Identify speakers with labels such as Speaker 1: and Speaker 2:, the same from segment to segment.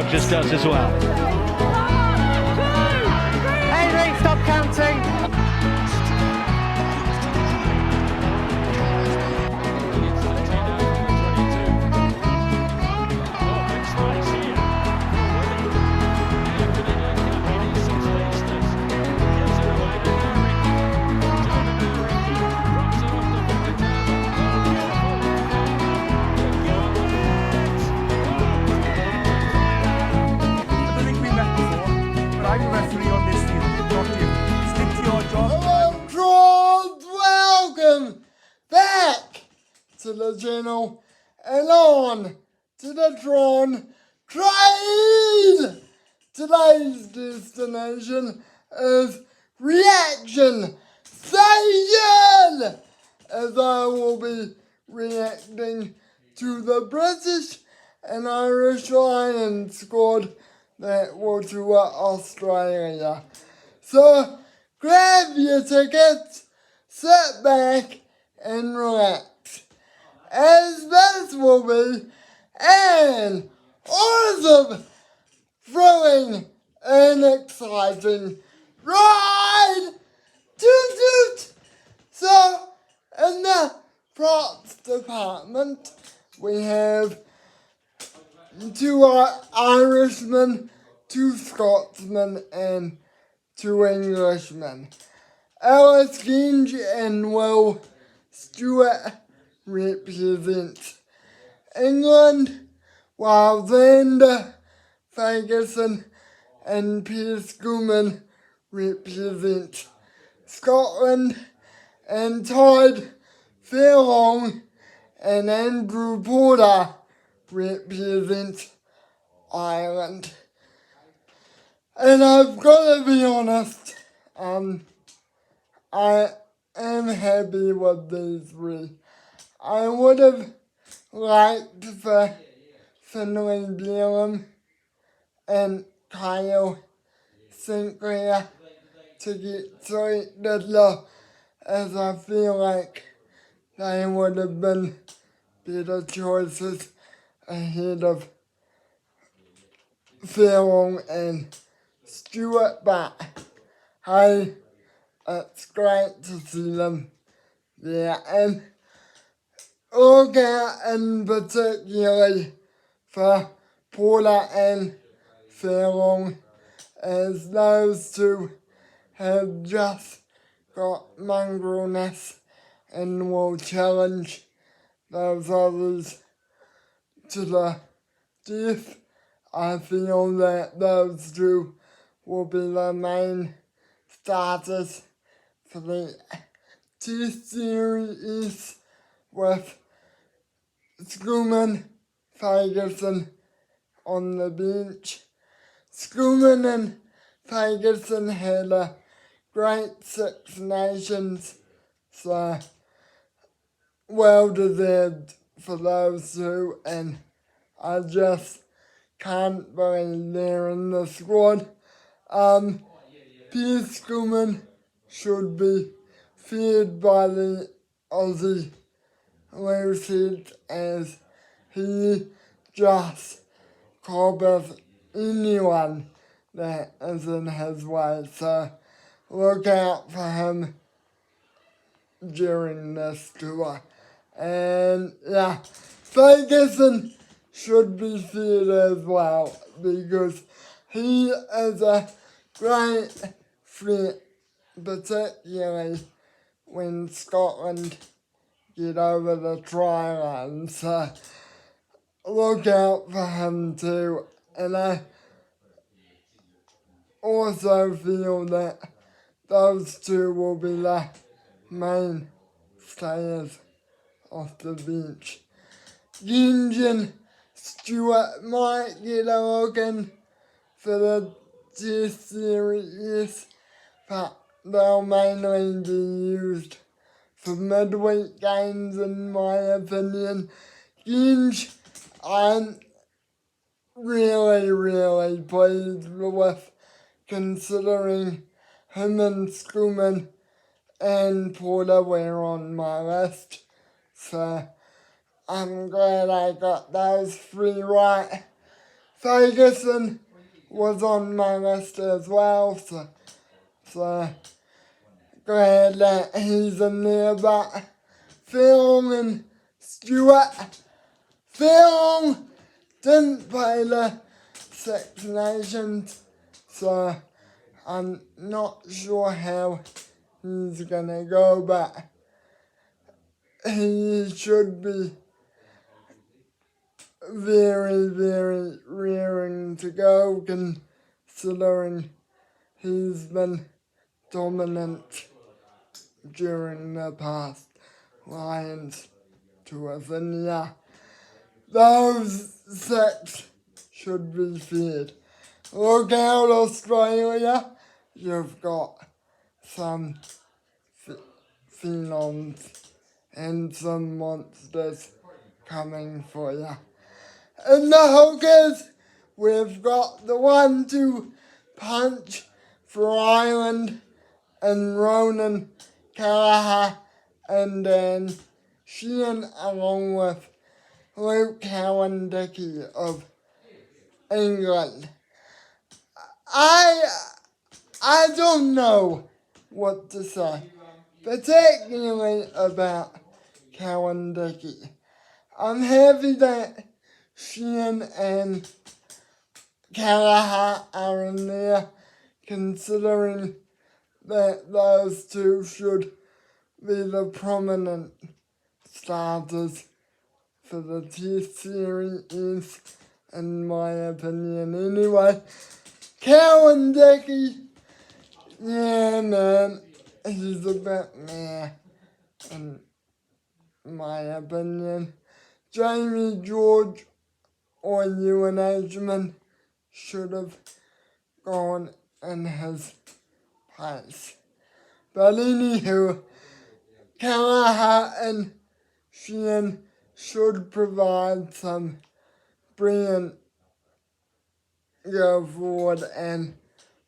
Speaker 1: Rogers does as well.
Speaker 2: 1, 2, 3. Henry, stop counting.
Speaker 3: Welcome back to the channel and on to the Drawn Trade. Today's destination is Reaction Station, as I will be reacting to the British and Irish Lions squad that will tour Australia. So grab your tickets, sit back and relax, as this will be an awesome, thrilling and exciting ride. Toot toot! So in the props department we have 2 Irishmen, 2 Scotsmen and 2 Englishmen. Alice Ginge and Will Stewart represent England, while Xander Ferguson and Piers Schumann represent Scotland, and Todd Fairlong and Andrew Porter represent Ireland. And I've got to be honest, I am happy with these 3. I would have liked for Finlay Bealham and Kyle Sinclair to get selected, as I feel like they would have been better choices ahead of Fairlong and Stewart, but hey, it's great to see them there. And look out in particularly for Porter and Fairlong, as those 2 have just got mongrelness and will challenge those others to the death. I feel that those 2 will be the main starters for the Test series, with Schumann, Ferguson on the bench. Schumann and Ferguson had a great 6 Nations, so well deserved for those 2, and I just can't believe they're in the squad. Piers Schumann should be feared by the Aussie looseheads, as he just cobbers anyone that is in his way. So look out for him during this tour. And yeah, Ferguson should be feared as well, because he is a great threat, particularly when Scotland get over the try line. So look out for him too. And I also feel that those 2 will be the main stayers off the bench. Ginge Stewart might get a look in for the Test series, but they'll mainly be used for midweek games in my opinion. Ginge, I'm really pleased with, considering him and Scrum and Porter were on my list. So I'm glad I got those 3 right. Ferguson was on my list as well, so glad that he's in there. But Phil and Stewart, Phil didn't play the Six Nations, so I'm not sure how he's gonna go, but he should be very raring to go, considering he's been dominant during the past Lions tours, and yeah, those 6 should be feared. Look out, Australia, you've got some phenoms and some monsters coming for you. In the hookers, we've got the 1-2 punch for Ireland and Ronan Callaghan, and then Sheehan along with Luke Cowan-Dickey of England. I don't know what to say, particularly about Cowan-Dickey. I'm happy that Sheehan and Callaghan are in there, considering that those 2 should be the prominent starters for the Test series, in my opinion anyway. Cowan-Dickey, yeah man, he's a bit meh, in my opinion. Jamie George or Ewan Edgman should have gone in his place. But anywho, Callaghan and Sheehan should provide some brilliant go forward and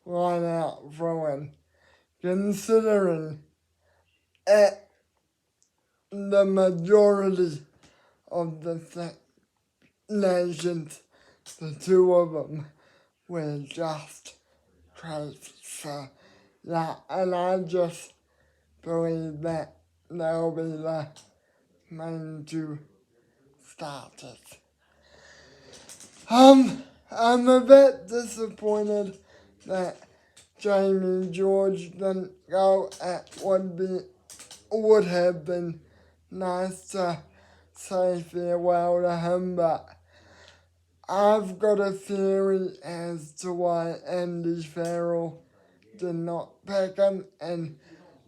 Speaker 3: line out throwing, considering at the majority of the Six Nations, the 2 of them were just crazy. So yeah, and I just believe that they'll be the main 2 starters. I'm a bit disappointed that Jamie George didn't go. It would have been nice to say farewell to him, but I've got a theory as to why Andy Farrell did not pick him, and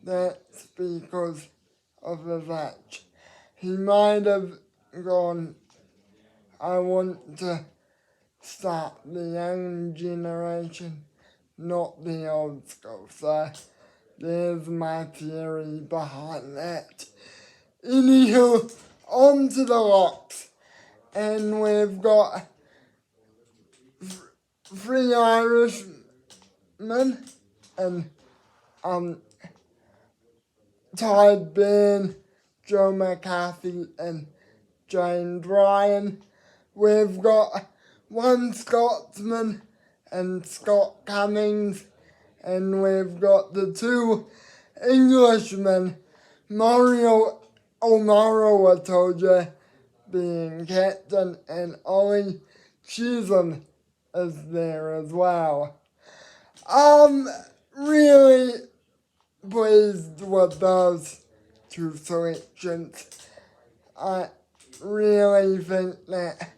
Speaker 3: that's because of his age. He might have gone, I want to start the young generation, not the old school. So there's my theory behind that. Anywho, on to the locks. And we've got 3 Irishmen and Ty Byrne, Joe McCarthy and James Ryan. We've got 1 Scotsman and Scott Cummings, and we've got the 2 Englishmen, Mario O'Mara, I told you, being captain, and Ollie Chisholm is there as well. Really pleased with those 2 selections. I really think that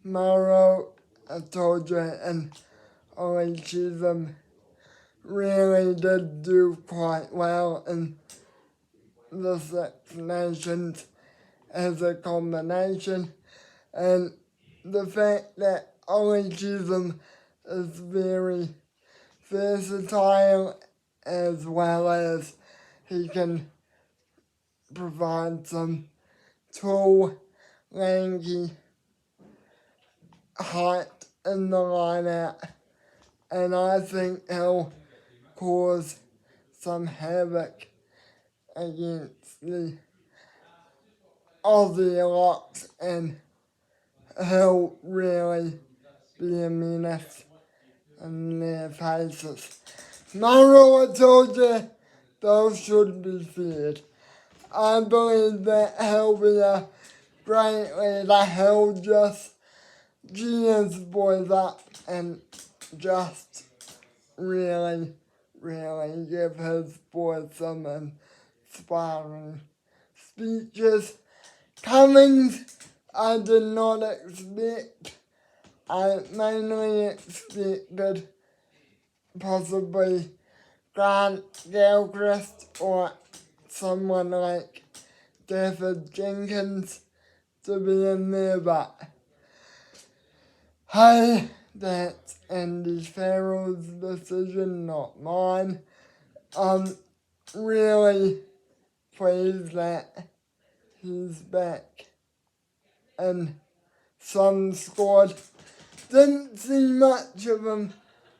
Speaker 3: Mauro, I told you, and Ollie Chisholm really did do quite well in the Six Nations as a combination, and the fact that Ollie Chisholm is very versatile, as well as he can provide some tall, lanky height in the line out, and I think he'll cause some havoc against the Aussie locks, and he'll really be a menace in their faces. Maro, I told you, those should be feared. I believe that he'll be a great leader. He'll just gee his boys up and just really give his boys some inspiring speeches. Cummings, I did not expect. I mainly expected possibly Grant Gilchrist or someone like David Jenkins to be in there, but hey, that's Andy Farrell's decision, not mine. I'm really pleased that he's back in some squad. Didn't see much of him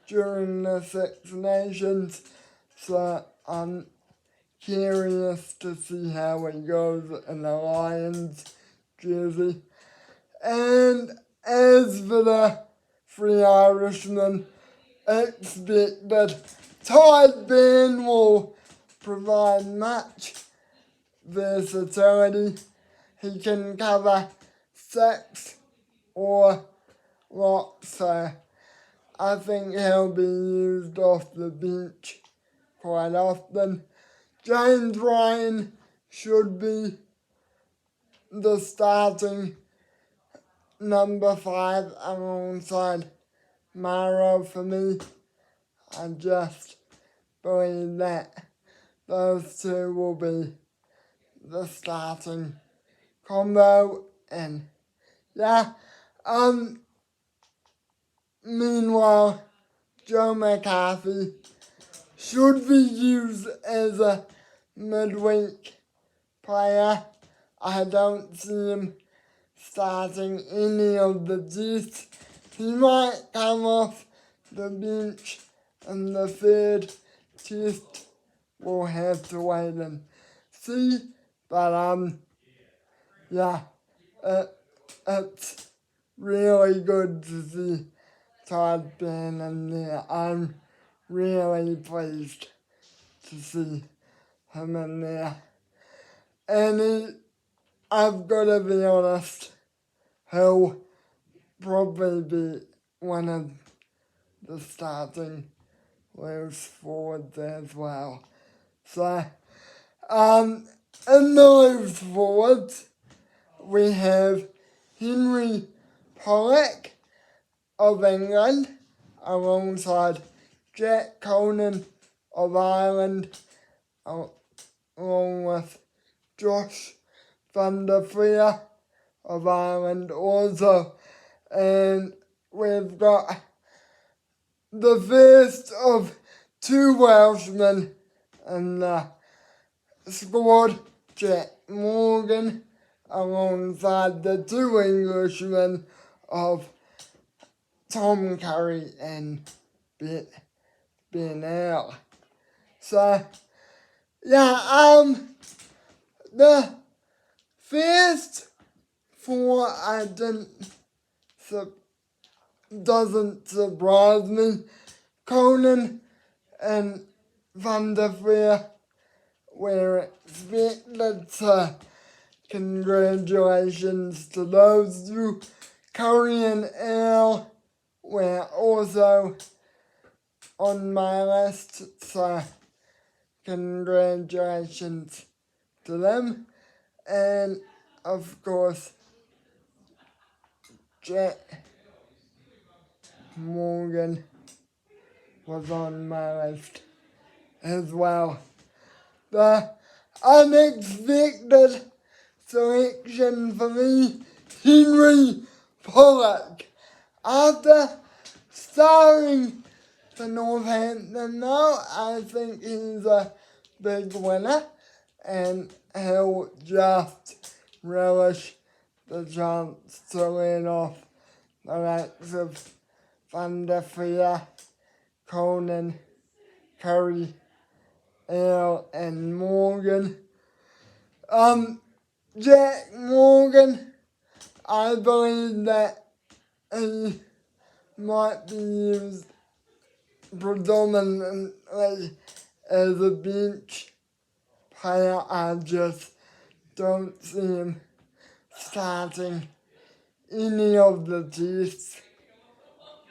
Speaker 3: during the Six Nations, so I'm curious to see how he goes in the Lions jersey. And as for the three Irishmen, expect that Todd Ben will provide much versatility. He can cover 6 or lock, so I think he'll be used off the bench quite often. James Ryan should be the starting number 5 alongside Maro for me. I just believe that those two will be the starting combo, and yeah, meanwhile, Joe McCarthy should be used as a midweek player. I don't see him starting any of the tests. He might come off the bench in the third test. We'll have to wait and see. But yeah, it's really good to see Todd Ben in there. I'm really pleased to see him in there. And I've got to be honest, he'll probably be one of the starting loose forwards as well. So, in the loose forwards, we have Henry Pollock of England alongside Jack Conan of Ireland, along with Josh van der Veer of Ireland also. And we've got the first of 2 Welshmen in the squad, Jack Morgan, alongside the 2 Englishmen of Tom Curry and Ben Earl. So, yeah, the first 4 doesn't surprise me. Conan and Van der Veer were expected, so congratulations to those 2. Curry and Earl were also on my list, so congratulations to them. And of course, Jack Morgan was on my list as well. The unexpected selection for me, Henry Pollock. After starring for Northampton though, I think he's a big winner, and he'll just relish the chance to lead off the likes of Van der Veer, Conan, Curry, Ale and Morgan. Jack Morgan, I believe that he might be used predominantly as a bench player. I just don't see him starting any of the tests.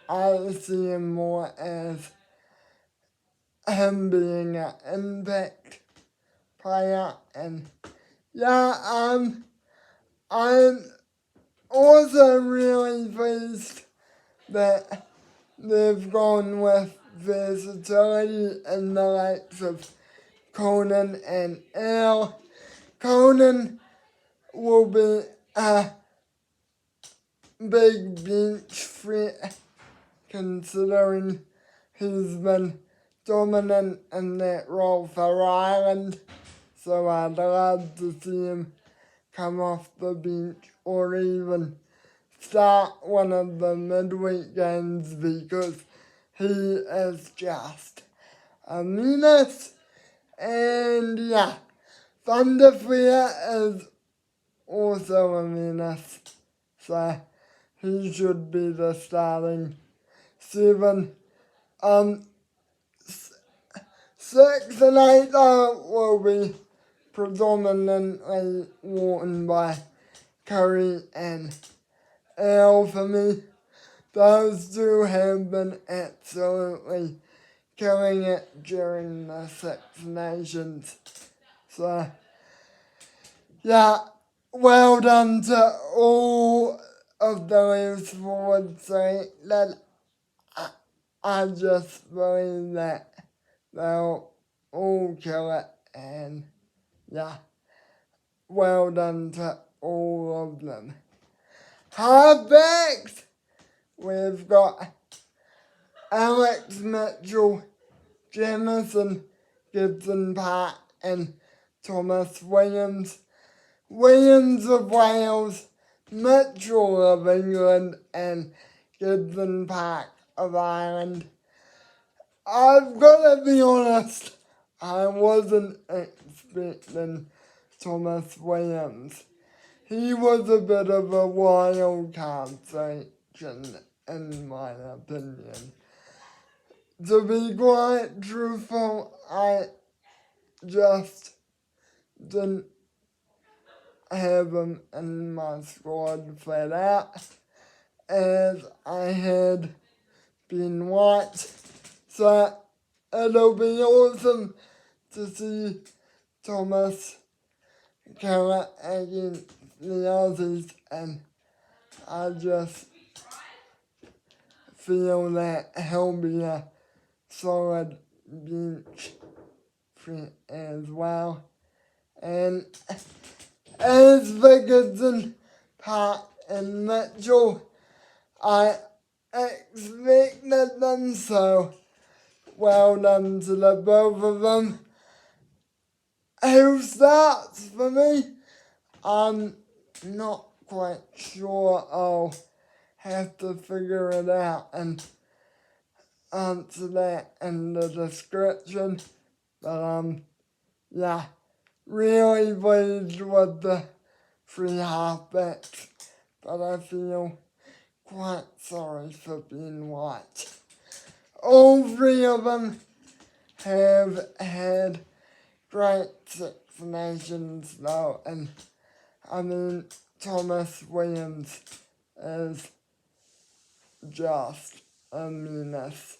Speaker 3: I see him more as him being an impact player, and I'm also really pleased that they've gone with versatility in the likes of Conan and Ale. Conan will be a big bench threat considering he's been dominant in that role for Ireland. So I'd love to see him come off the bench or even start one of the midweek games because he is just a menace. And Van der Veer is also a menace. So he should be the starting 7. 6 and 8 will be predominantly worn by Curry and Ale for me. Those two have been absolutely killing it during the Six Nations. So, well done to all of the leaves forward selected. I just believe that they'll all kill it, and well done to all of them. Halfbacks, we've got Alex Mitchell, Jamison, Gibson Park, and Thomas Williams. Williams of Wales, Mitchell of England, and Gibson Park of Ireland. I've got to be honest, I wasn't expecting Thomas Williams. He was a bit of a wild card selection, in my opinion. To be quite truthful, I just didn't have him in my squad flat out, as I had Ben White. So it'll be awesome to see Thomas kill it against the Aussies, and I just feel that he'll be a solid bench threat as well. And as for Gibson, Park and Mitchell, I expected them, so well done to the both of them. Who starts for me? I'm not quite sure. I'll have to figure it out and answer that in the description. But really pleased with the 3 halfbacks. But I feel quite sorry for Ben White. All 3 of them have had great Six Nations though, and I mean Thomas Williams is just a menace,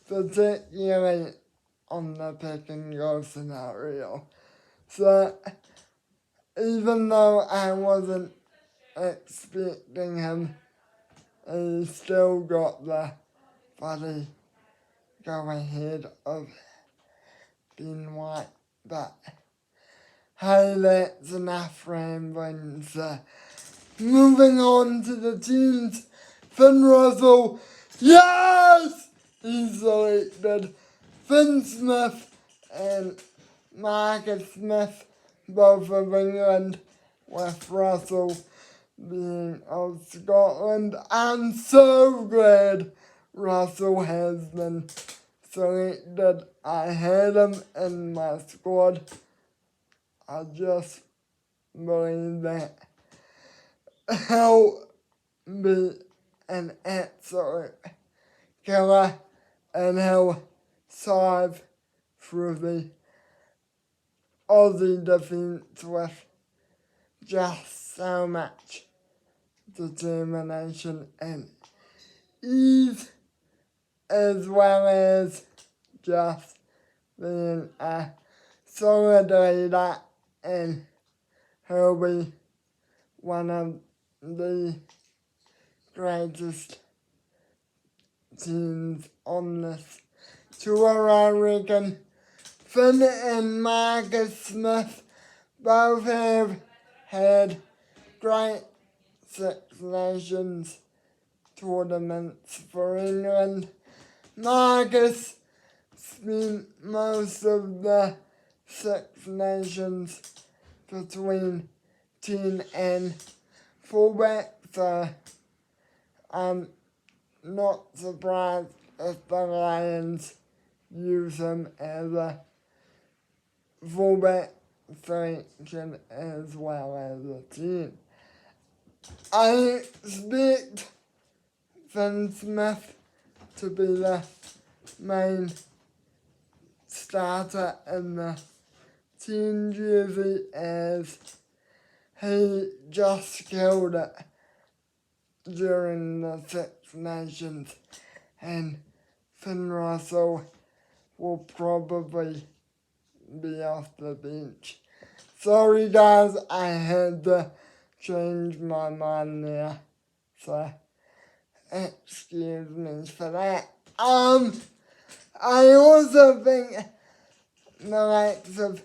Speaker 3: particularly on the pick and go scenario. So even though I wasn't expecting him, he still got the bloody go ahead of Ben White. But hey, that's enough rambling. So moving on to the teams. Finn Russell, yes! He's selected. Finn Smith and Marcus Smith both of England, with Russell being of Scotland. I'm so glad Russell has been selected. I had him in my squad. I just believe that he'll be an absolute killer and he'll thrive through the Aussie defence with just so much determination and ease, as well as just being a solid leader, and he'll be one of the greatest teams on this tour, I reckon. Finn and Marcus Smith both have had great Six Nations tournaments for England. Marcus spent most of the Six Nations between 10 and fullback, so I'm not surprised if the Lions use him as a fullback selection as well as a 10. I expect Finn Smith to be the main starter in the 10 jersey, as he just killed it during the Six Nations, and Finn Russell will probably be off the bench. Sorry guys, I had to change my mind there, so excuse me for that. I also think the likes of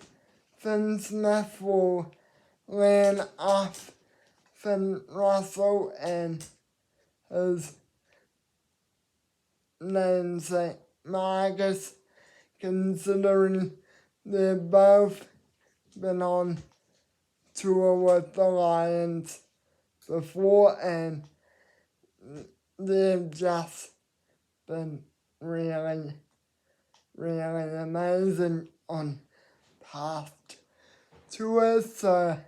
Speaker 3: Finn Smith will learn off Finn Russell and his namesake Marcus, considering they've both been on tour with the Lions before and they've just been really, really amazing on past tours. So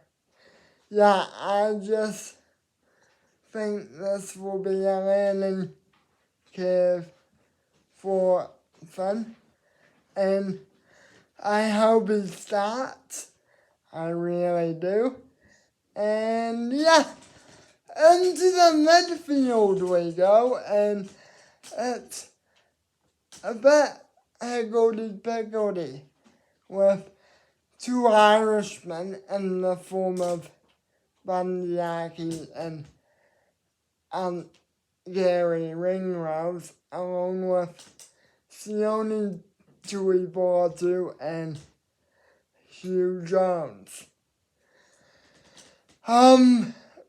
Speaker 3: yeah, I just think this will be a learning curve for Finn, and I hope he starts. I really do. And yeah, into the midfield we go, and it's a bit higgledy-piggledy with two Irishmen in the form of Bundyaki and Gary Ringrose, along with Sione Tuipulotu and Hugh Jones.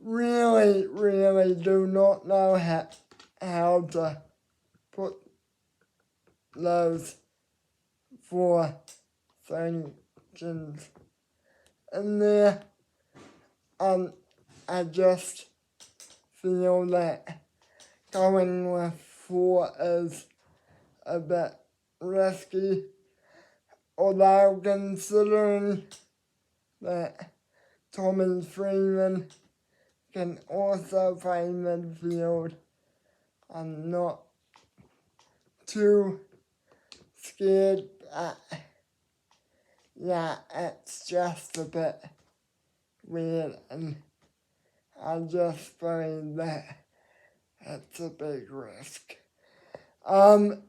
Speaker 3: Really do not know how to put those four functions in there. I just feel that going with four is a bit risky, although considering that Tommy Freeman can also play midfield, I'm not too scared, but yeah, it's just a bit weird, and I just believe that it's a big risk. And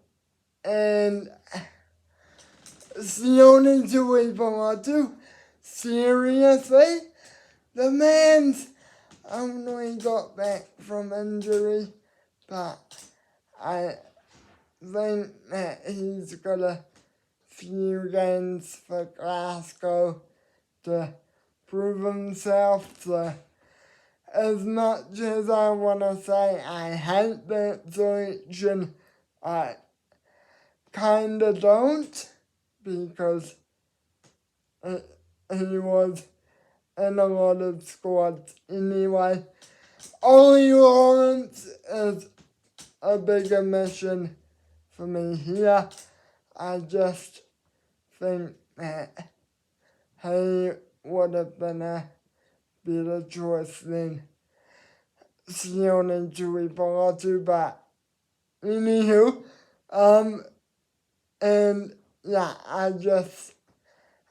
Speaker 3: Sione Tuipulotu, seriously? The man's only got back from injury, but I think that he's got a few games for Glasgow to prove himself. So as much as I want to say I hate that selection, I kinda don't, because he was in a lot of squads anyway. Ollie Lawrence is a big omission for me here. I just think that he would have been a better choice than Sione Tuipulotu, but anywho, and yeah,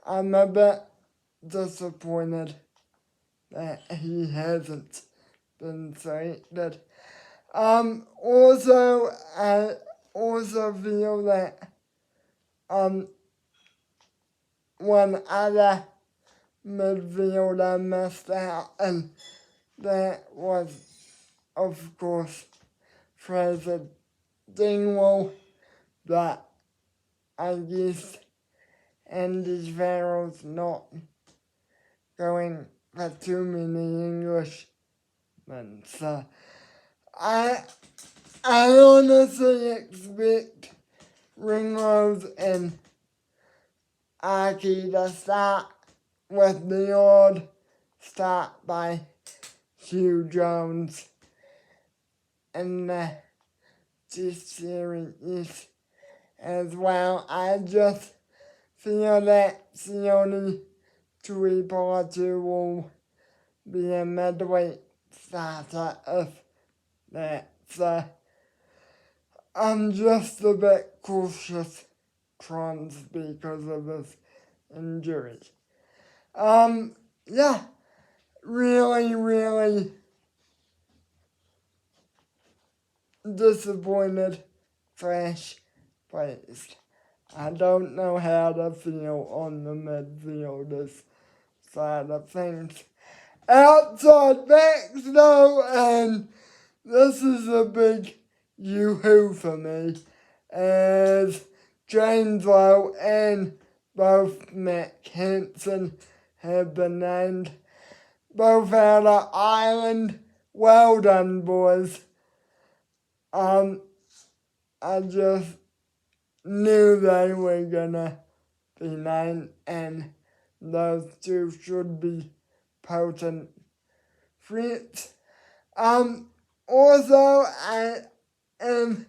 Speaker 3: I'm a bit disappointed that he hasn't been selected. Also, I also feel that one other midfielder missed out, and that was, of course, Fraser Dingwall, but I guess Andy Farrell's not going for too many Englishmen, so I honestly expect Ringrose and Aki to start with the odd start by Hugh Jones in the Test series as well. I just feel that Sione Tuipulotu will be a midweek starter if that's I'm just a bit cautious, Trons, because of his injury. Yeah, really disappointed, fresh placed. I don't know how to feel on the midfielders side of things. Outside backs though, and this is a big yoo-hoo for me, as James Lowe and both Matt Hansen have been named, both out of Ireland. Well done, boys. I just knew they were gonna be named, and those two should be potent threats. Also, I am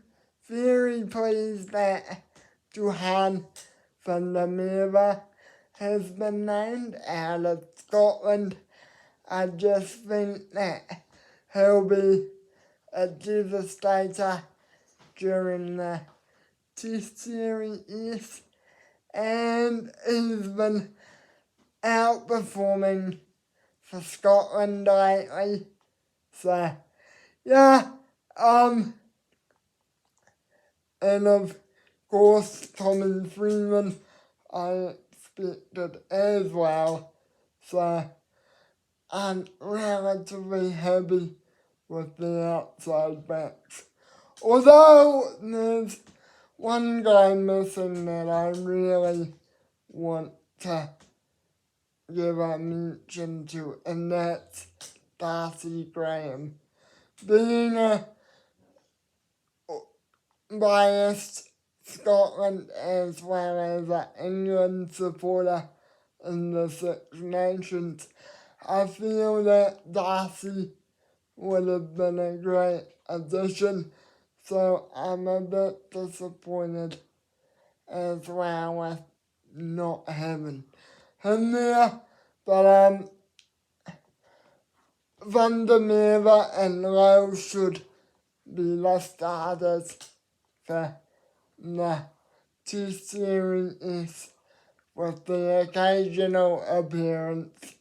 Speaker 3: very pleased that Johan van der Merwe has been named out of Scotland. I just think that he'll be a devastator during the Test series, and he's been outperforming for Scotland lately. So, yeah, and of course, Tommy Freeman, I expected as well. So, I'm relatively happy with the outside backs. Although there's one guy missing that I really want to give a mention to, and that's Darcy Graham. Being a biased Scotland as well as an England supporter in the Six Nations, I feel that Darcy would have been a great addition, so I'm a bit disappointed as well with not having him there. But Van der Merwe and Lowe should be the starters for the Test series, with the occasional appearance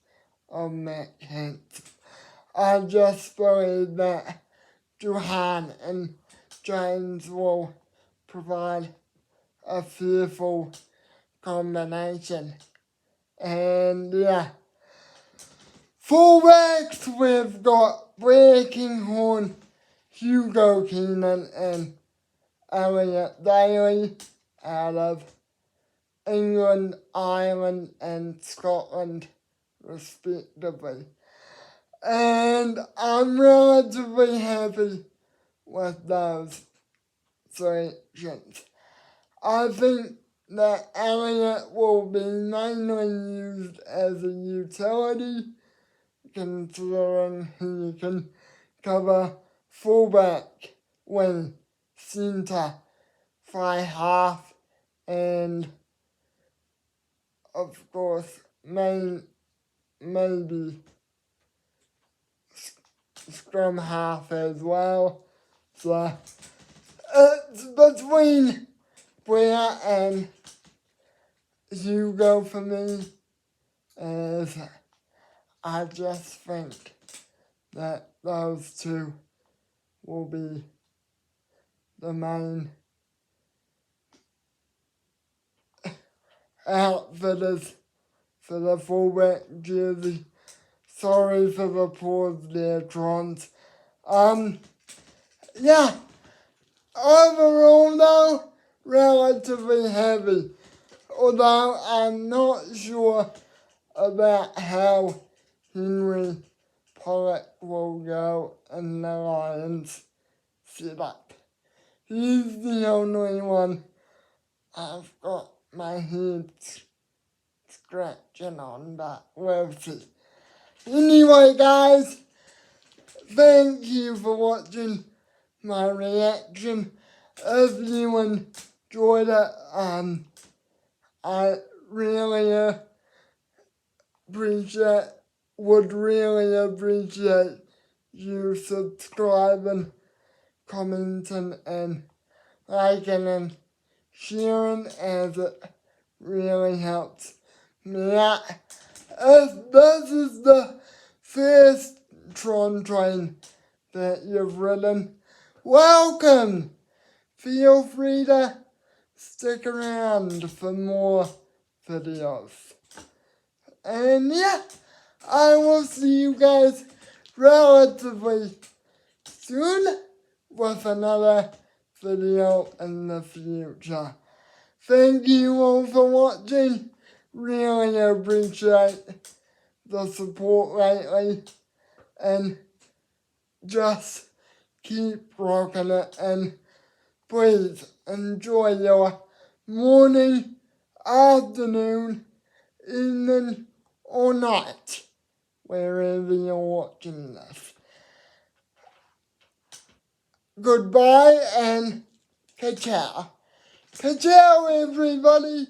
Speaker 3: of Matt Hansen. I just believe that Johan and James will provide a fearful combination. And yeah, fullbacks, we've got Blair Kinghorn, Hugo Keenan, and Elliot Daly out of England, Ireland, and Scotland, respectively. And I'm relatively happy with those selections. I think that Elliot will be mainly used as a utility, considering he can cover fullback, wing, centre, fly half, and of course maybe scrum half as well. So it's between Bria and Hugo for me, as I just think that those two will be the main outfitters for the fullback jersey. Sorry for the pause there, Trons. Yeah, overall though, relatively heavy. Although I'm not sure about how Henry Pollock will go in the Lions setup. He's the only one I've got my head scratching on, but we'll see. Anyway, guys, thank you for watching my reaction. If you enjoyed it, I really would really appreciate you subscribing, commenting, and liking and sharing, as it really helps me out. If this is the first Tron train that you've ridden, welcome! Feel free to stick around for more videos. And yeah, I will see you guys relatively soon with another video in the future. Thank you all for watching. Really appreciate the support lately. And just keep rocking it. And please enjoy your morning, afternoon, evening, or night, wherever you're watching this. Goodbye and ka-chow. Ka-chow, everybody.